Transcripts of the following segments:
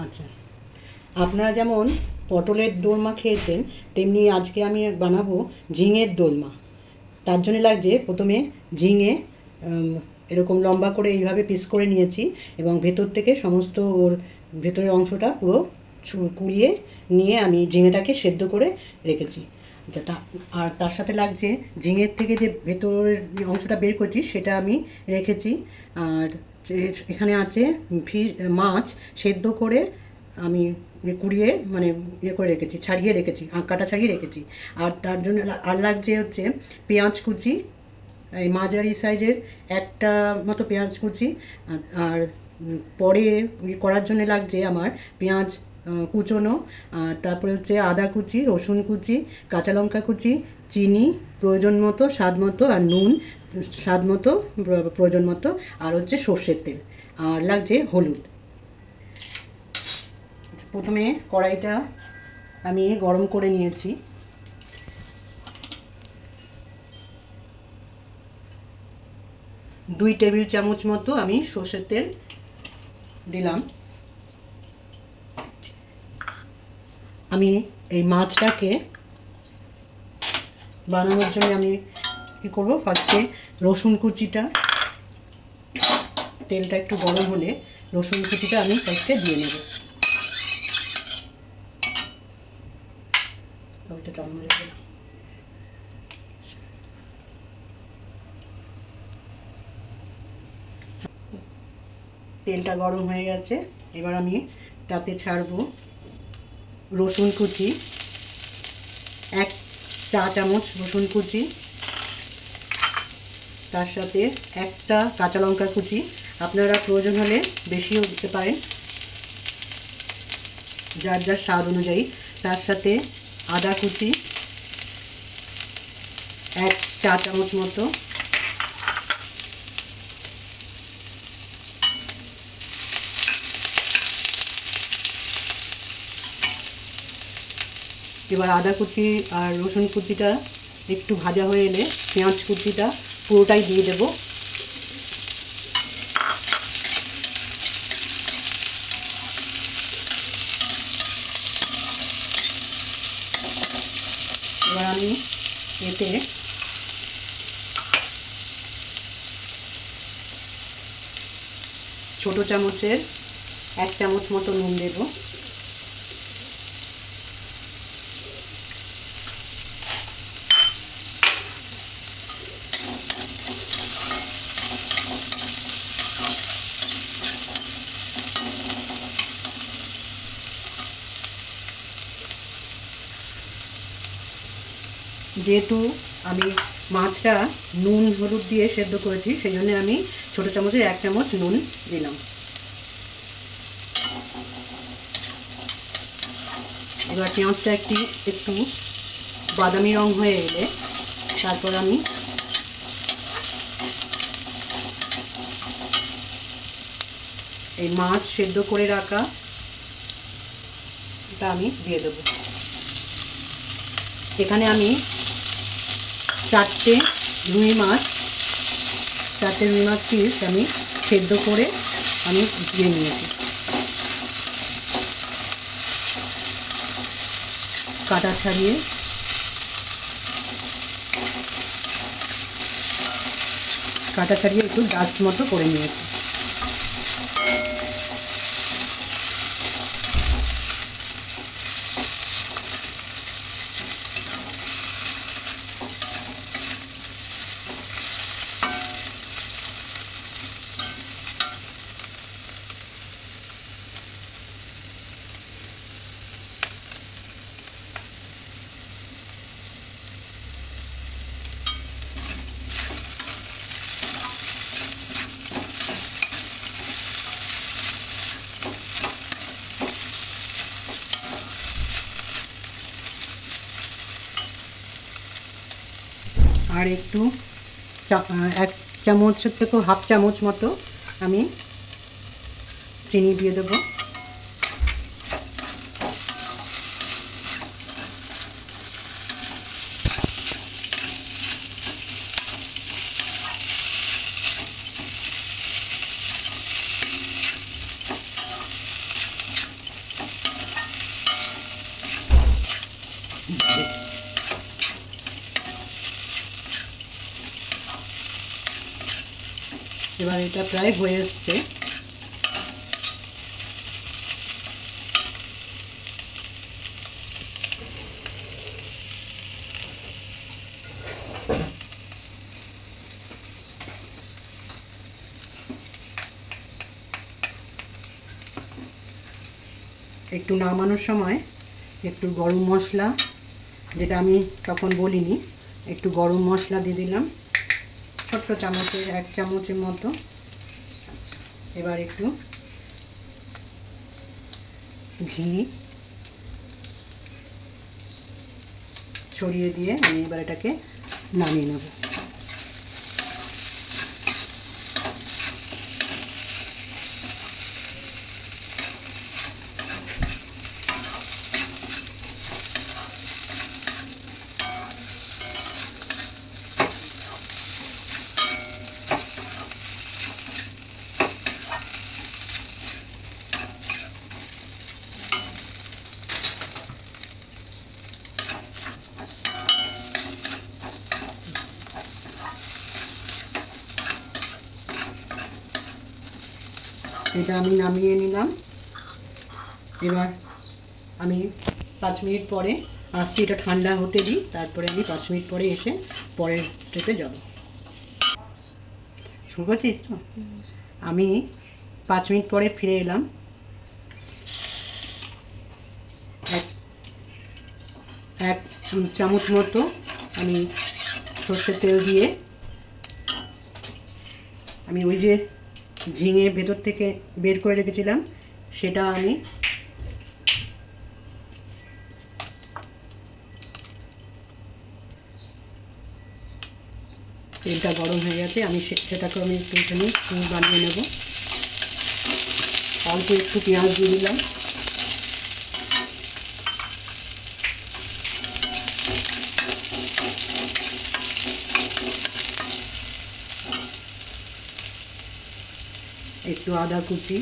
আচ্ছা, আপনারা যেমন পটলের দোলমা খেয়েছেন, তেমনি আজকে আমি বানাবো ঝিঙের দোলমা। তার জন্য লাগছে প্রথমে ঝিঙে এরকম লম্বা করে এইভাবে পিস করে নিয়েছি এবং ভেতর থেকে সমস্ত ওর ভেতরের অংশটা পুরো কুড়িয়ে নিয়ে আমি ঝিঙেটাকে সেদ্ধ করে রেখেছি। আর তার সাথে লাগছে ঝিঙের থেকে যে ভেতরের অংশটা বের করছি সেটা আমি রেখেছি। আর এখানে আছে মাছ সেদ্ধ করে আমি কুড়িয়ে মানে করে রেখেছি, ছাড়িয়ে রেখেছি, কাটা ছাড়িয়ে রেখেছি। আর তার জন্য আর লাগছে হচ্ছে পেঁয়াজ কুচি, এই মাঝারি সাইজের একটা মতো পেঁয়াজ কুচি। আর পরে করার জন্য লাগছে আমার পেঁয়াজ কুচোনো, আর তারপরে হচ্ছে আদা কুচি, রসুন কুচি, কাঁচা লঙ্কা কুচি, চিনি প্রয়োজন মতো, স্বাদ মতো, আর নুন স্বাদ মতো প্রয়োজন মতো, আর হচ্ছে সর্ষের তেল, আর লাগছে হলুদ। প্রথমে কড়াইটা আমি গরম করে নিয়েছি। 2 টেবিল চামচ মতো আমি সর্ষের তেল দিলাম। আমি এই মাছটাকে বানানোর জন্য আমি কী করবো, ফার্স্টে রসুন কুচিটা, তেলটা একটু গরম হলে রসুন কুচিটা আমি ফার্স্টে দিয়ে নেব। তেলটা গরম হয়ে গেছে, এবার আমি তাতে ছাড়বো রসুন কুচি, 1 চা চামচ রসুন কুচি, তার সাথে একটা কাঁচা লঙ্কা কুচি, আপনারা প্রয়োজন হলে বেশিও দিতে পারেন যার যার স্বাদ অনুযায়ী। তার সাথে আদা কুচি 1 চা চামচ মতো, এবার আদা কুচি আর রসুন কুচিটা একটু ভাজা হয়ে এলে পেঁয়াজ কুচিটা পুরোটাই দিয়ে দেব। এবার আমি এতে ছোট চামচের 1 চামচ মতো নুন দেব। যেহেতু আমি মাছটা নুন হলুদ দিয়ে সেদ্ধ করেছি, সেই জন্য আমি ছোটো চামচের 1 চামচ নুন দিলাম। এবার পেঁয়াজটা একটু বাদামি রং হয়ে এলে তারপর আমি এই মাছ সেদ্ধ করে রাখা এটা আমি দিয়ে দেবো। এখানে আমি 4টে রুই মাছ পিস আমি সেদ্ধ করে আমি দিয়ে নিয়েছি। কাটা ছাড়িয়ে একটু ডাস্ট মতো করে নিয়েছি। আর একটু 1 চামচ থেকে হাফ চামচ মতো আমি চিনি দিয়ে দেবো। এবার এটা প্রায় হয়ে এসছে। একটু নামানোর সময় একটু গরম মশলা, যেটা আমি তখন বলিনি, একটু গরম মশলা দিয়ে দিলাম ছোট্ট চামচের 1 চামচের মতো। আচ্ছা, এবার একটু ঘি ছড়িয়ে দিয়ে আমি এবার এটাকে নামিয়ে নেব। এটা আমি নামিয়ে নিলাম। এবার আমি 5 মিনিট পরে আসছি, এটা ঠান্ডা হতে দিই, তারপরে আমি 5 মিনিট পরে এসে পরের স্টেপে যাব। শুরু করছিস তো? আমি 5 মিনিট পরে ফিরে এলাম। এক চামচ মতো আমি সর্ষের তেল দিয়ে আমি ওই যে ঝিঙে ভেতর থেকে বের করে রেখেছিলাম সেটা আমি তেলটা গরম হয়ে গেছে, আমি সেটাকে আমি একটুখানি বানিয়ে নেব। অল্প একটু পেঁয়াজ দিয়ে দিলাম, একটু আদা কুচি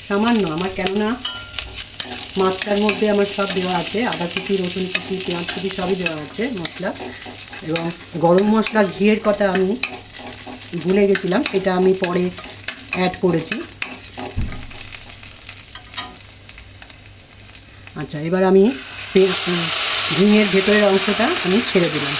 সামান্য, আমার কেননা মাছটার মধ্যে আমার সব দেওয়া আছে, আদা কুচি, রসুন কুচি, পেঁয়াজ কুচি সবই দেওয়া আছে মশলা। এবং গরম মশলা ঘিয়ের কথা আমি ভুলে গেছিলাম, এটা আমি পরে অ্যাড করেছি। আচ্ছা, এবার আমি ঝিঙের ভেতরের অংশটা আমি ছেড়ে দিলাম।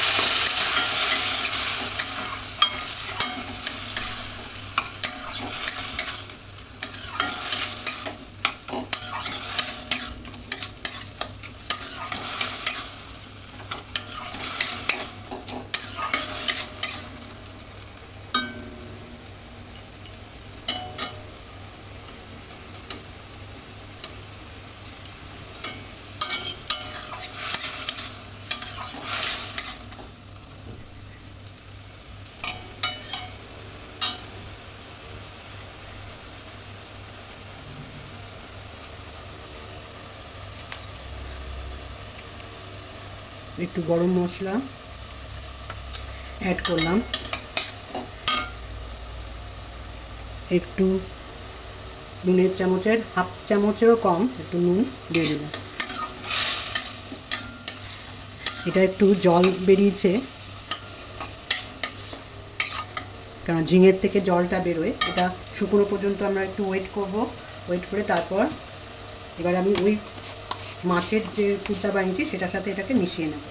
একটু গরম মশলা অ্যাড করলাম, একটু নুনের চামচের 1/2 চামচেরও কম একটু নুন দিয়ে দিলাম। এটা একটু জল বেরিয়েছে, কারণ ঝিঙের থেকে জলটা বেরোয়, এটা শুকনো পর্যন্ত আমরা একটু ওয়েট করব। ওয়েট করে তারপর এবার আমি ওই মাছের যে পুরটা বানিয়েছি সেটার সাথে এটাকে মিশিয়ে নেব।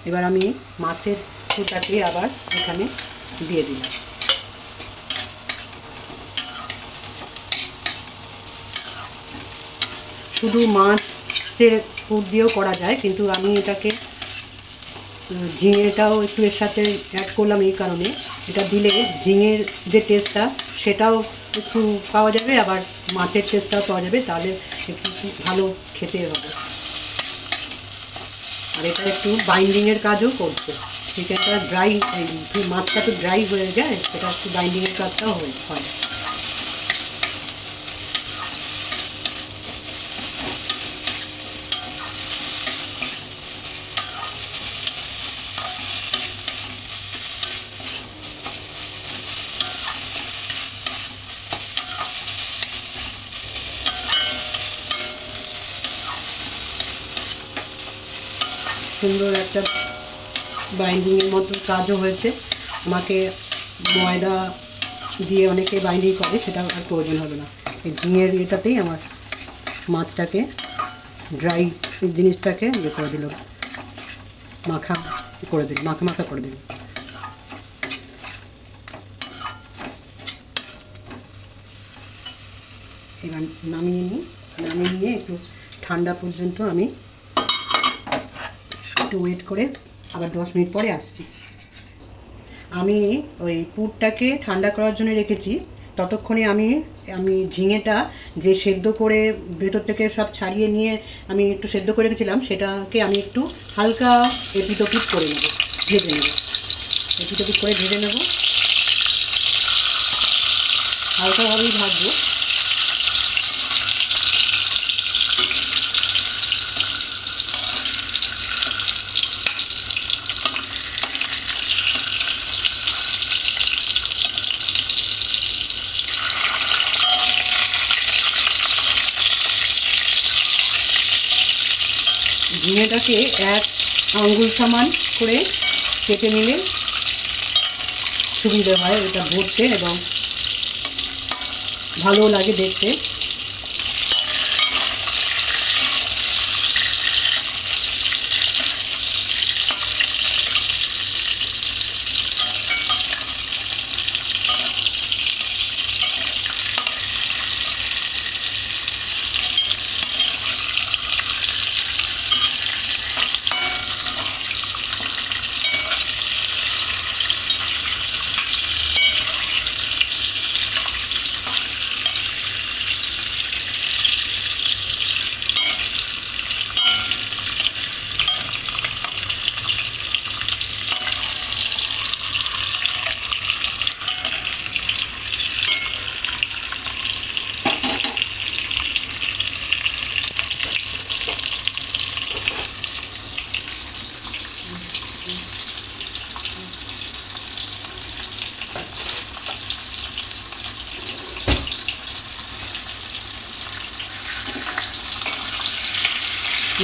এবার আমি মাছের পুরটাকে আবার এখানে দিয়ে দিলাম। শুধু মাছের পুর দিয়েও করা যায়, কিন্তু আমি এটাকে ঝিঙেটাও একটু এর সাথে অ্যাড করলাম এই কারণে, এটা দিলে ঝিঙের যে টেস্টটা সেটাও একটু পাওয়া যাবে, আবার মাছের টেস্টটাও পাওয়া যাবে, তাহলে একটু ভালো খেতে হবে। আর এটা একটু বাইন্ডিংয়ের কাজও করছে, চিকেনটা ড্রাই, মাছটা তো ড্রাই হয়ে যায়, সেটা একটু বাইন্ডিংয়ের কাজটাও হয়। সুন্দর একটা বাইন্ডিংয়ের মতো কাজও হয়েছে। আমাকে ময়দা দিয়ে অনেকে বাইন্ডিং করে, সেটা আর প্রয়োজন হবে না। এই ঝিঙের এটাতেই আমার মাছটাকে ড্রাই জিনিসটাকে ইয়ে করে দিল, মাখা করে দিল, মাখা করে দিল। এবার নামিয়ে নিয়ে একটু ঠান্ডা পর্যন্ত আমি একটু ওয়েট করে আবার 10 মিনিট পরে আসছি। আমি ওই পুরটাকে ঠান্ডা করার জন্য রেখেছি। ততক্ষণে আমি ঝিঙেটা যে সেদ্ধ করে ভেতর থেকে সব ছাড়িয়ে নিয়ে আমি একটু সেদ্ধ করে রেখেছিলাম, সেটাকে আমি একটু হালকা এপিটোপিট করে নেব, ভেজে নেব। এপিটোপিট করে ভেজে নেব, হালকাভাবেই ভাজবো। ঝিঙেটাকে 1 আঙ্গুল সমান করে কেটে নিলে সুবিধা হয় এটা ভরতে, এবং ভালো লাগে দেখতে।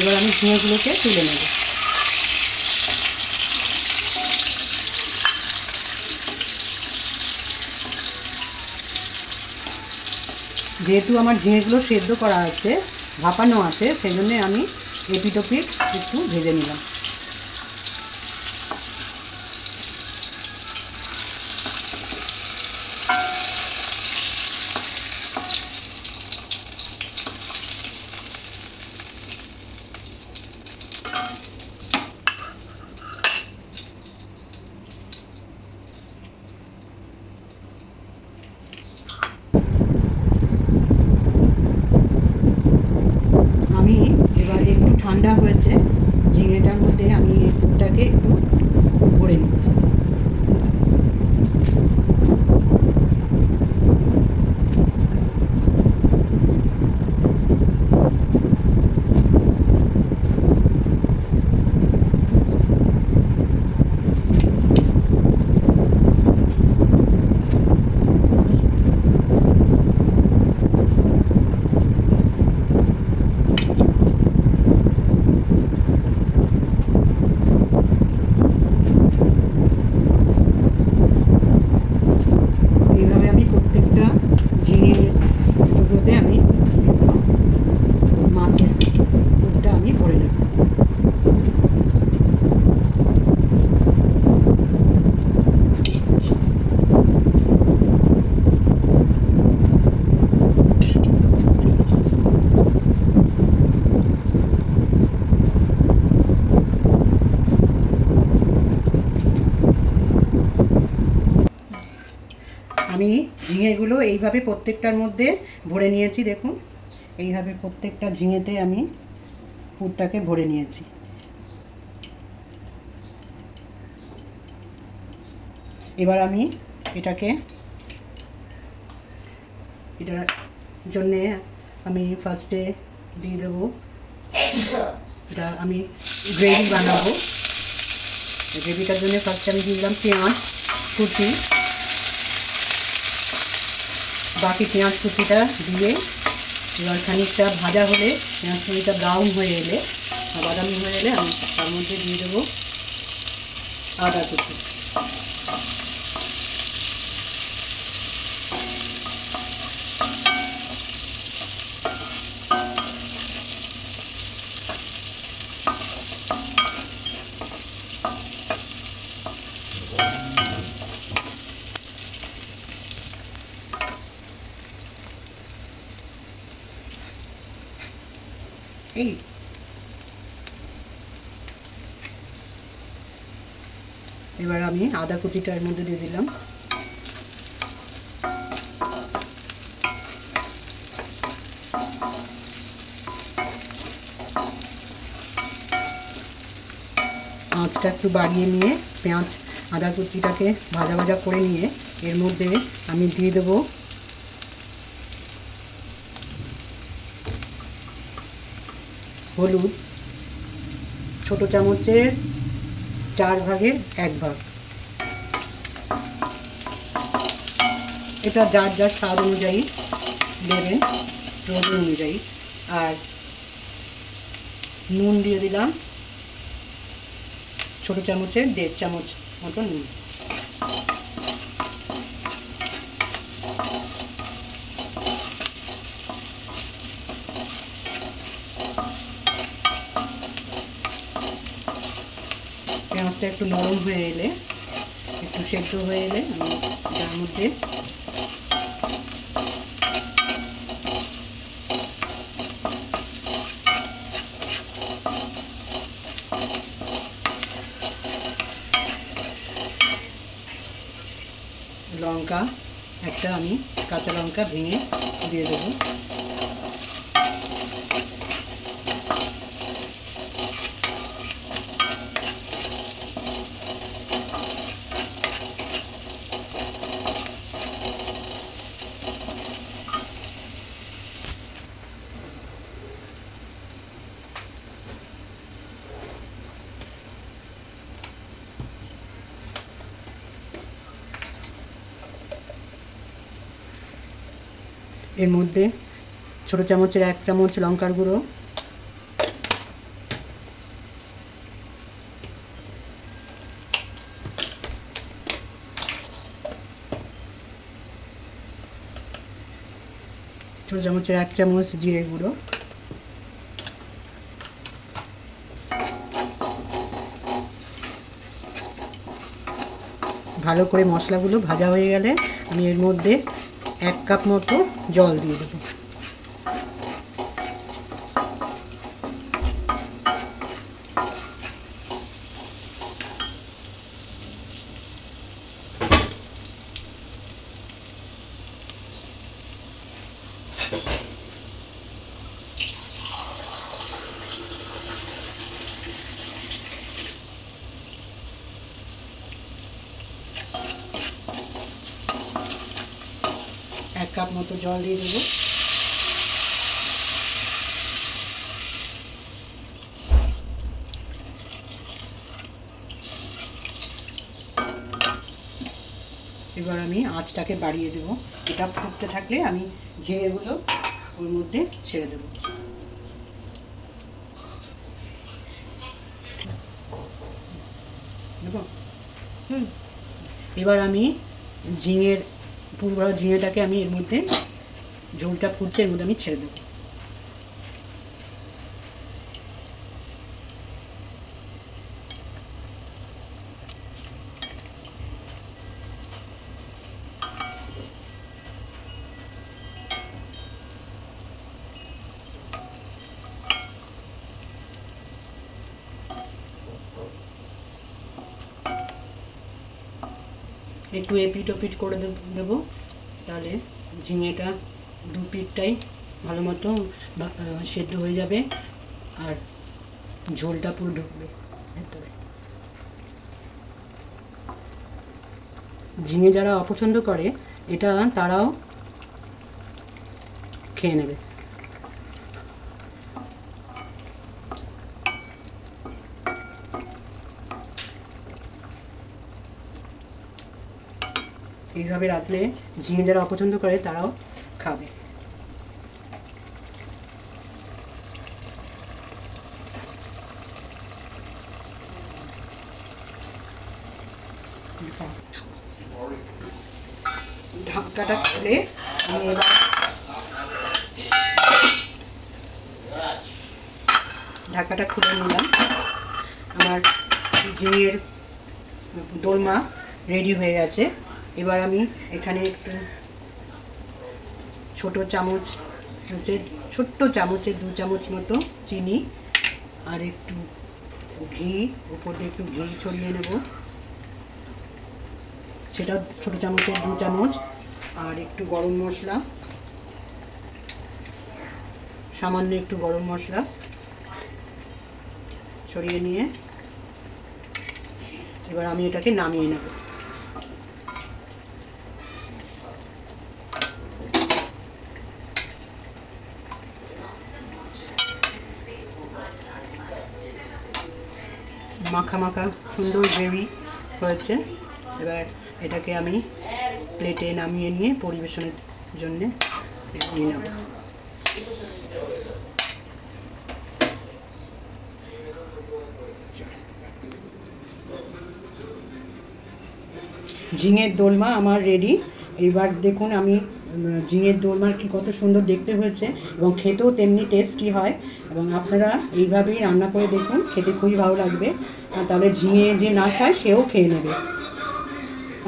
এবার আমি ঝিঙেগুলোকে তুলে নেব। যেহেতু আমার ঝিঙেগুলো সেদ্ধ করা আছে, ভাপানো আছে, সেই জন্যে আমি এপিটোপিট একটু ভেজে নিলাম। আমি এবার একটু ঠান্ডা হয়েছে, ঝিঙেটার মধ্যে আমি পুরটাকে একটু ভরে নিচ্ছি। এইভাবে আমি প্রত্যেকটা ঝিঙের টুকরোতে আমি মাছের পুরটা আমি ভরে নেব। আমি ঝিঙেগুলো এইভাবে প্রত্যেকটার মধ্যে ভরে নিয়েছি। দেখুন, এইভাবে প্রত্যেকটা ঝিঙেতে আমি পুরটাকে ভরে নিয়েছি। এবার আমি এটার জন্যে আমি ফার্স্টে দিয়ে দেবো, এটা আমি গ্রেভি বানাবো। গ্রেভিটার জন্য ফার্স্টে আমি দিয়ে দিলাম পেঁয়াজ কুচি। বাকি পেঁয়াজ কুচিটা দিয়ে এবার খানিকটা ভাজা হলে, পেঁয়াজ কুচিটা ব্রাউন হয়ে এলে, বাদামি হয়ে এলে আমি তার মধ্যে দিয়ে দেবো আদা কুচি। এই এবার আমি আদা কুচিটা এর মধ্যে দিয়ে দিলাম। আঁচটা একটু বাড়িয়ে নিয়ে পেঁয়াজ আদা কুচিটাকে ভাজা ভাজা করে নিয়ে এর মধ্যে আমি দিয়ে দেবো হলুদ, ছোট চামচের 4 ভাগের 1 ভাগ। এটা যার যার স্বাদ অনুযায়ী দেবেন, প্রয়োজন অনুযায়ী। আর নুন দিয়ে দিলাম ছোট চামচের 1.5 চামচ মতো নুন। পেঁয়াজটা একটু নরম হয়ে এলে, একটু সেদ্ধ হয়ে এলে আমি তার মধ্যে লঙ্কা একটা আমি কাঁচা লঙ্কা ভেঙে দিয়ে দেবো। এর মধ্যে ছোট চামচের 1 চামচ লঙ্কার গুঁড়ো, ছোট চামচের 1 চামচ জিরে গুঁড়ো, ভালো করে মশলাগুলো ভাজা হয়ে গেলে আমি এর মধ্যে 1 কাপ মতো জল দিয়ে দেবো। এক কাপ মতো জল দিয়ে দেবো। এবার আমি আঁচটাকে বাড়িয়ে দেবো। এটা ফুটতে থাকলে আমি ঝিঙেগুলো ওর মধ্যে ছেড়ে দেবো। এবার আমি পুরো ঝিঙেটাকে আমি এর মধ্যে, ঝোলটা ফুটছে এর মধ্যে আমি ছেড়ে দেবো। একটু এপিট ওপিট করে দেবো, তাহলে ঝিঙেটা 2 পিঠটাই ভালো মতো সেদ্ধ হয়ে যাবে আর ঝোলটা পুরো ঢুকবে ভেতরে। ঝিঙে যারা অপছন্দ করে এটা তারাও খেয়ে নেবে। এইভাবে রাখলে ঝিঙে যারা অপছন্দ করে তারাও খাবে। ঢাকাটা খুলে আমি এবার ঢাকাটা খুলে নিলাম। আমার ঝিঙের দোলমা রেডি হয়ে গেছে। এবার আমি এখানে একটু ছোট্ট চামচের 2 চামচ মতো চিনি আর একটু ঘি, উপর দিয়ে একটু ঘি ছড়িয়ে নেব, সেটা ছোটো চামচের 2 চামচ। আর একটু গরম মশলা, সামান্য একটু গরম মশলা ছড়িয়ে নিয়ে এবার আমি এটাকে নামিয়ে নেব। মাখা মাখা সুন্দর গ্রেভি হয়েছে। এবার এটাকে আমি প্লেটে নামিয়ে নিয়ে পরিবেশনের জন্য নিয়ে নেব। ঝিঙের দোলমা আমার রেডি। এবার দেখুন আমি ঝিঙের দোলমার কি কত সুন্দর দেখতে হয়েছে এবং খেতেও তেমনি টেস্টি হয়। এবং আপনারা এইভাবেই রান্না করে দেখুন, খেতে খুবই ভালো লাগবে। তাহলে ঝিঙে যে না খায় সেও খেয়ে নেবে।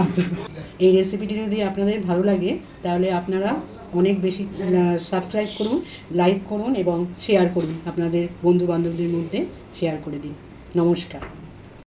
আচ্ছা, এই রেসিপিটি যদি আপনাদের ভালো লাগে তাহলে আপনারা অনেক বেশি সাবস্ক্রাইব করুন, লাইক করুন এবং শেয়ার করুন, আপনাদের বন্ধু বান্ধবদের মধ্যে শেয়ার করে দিন। নমস্কার।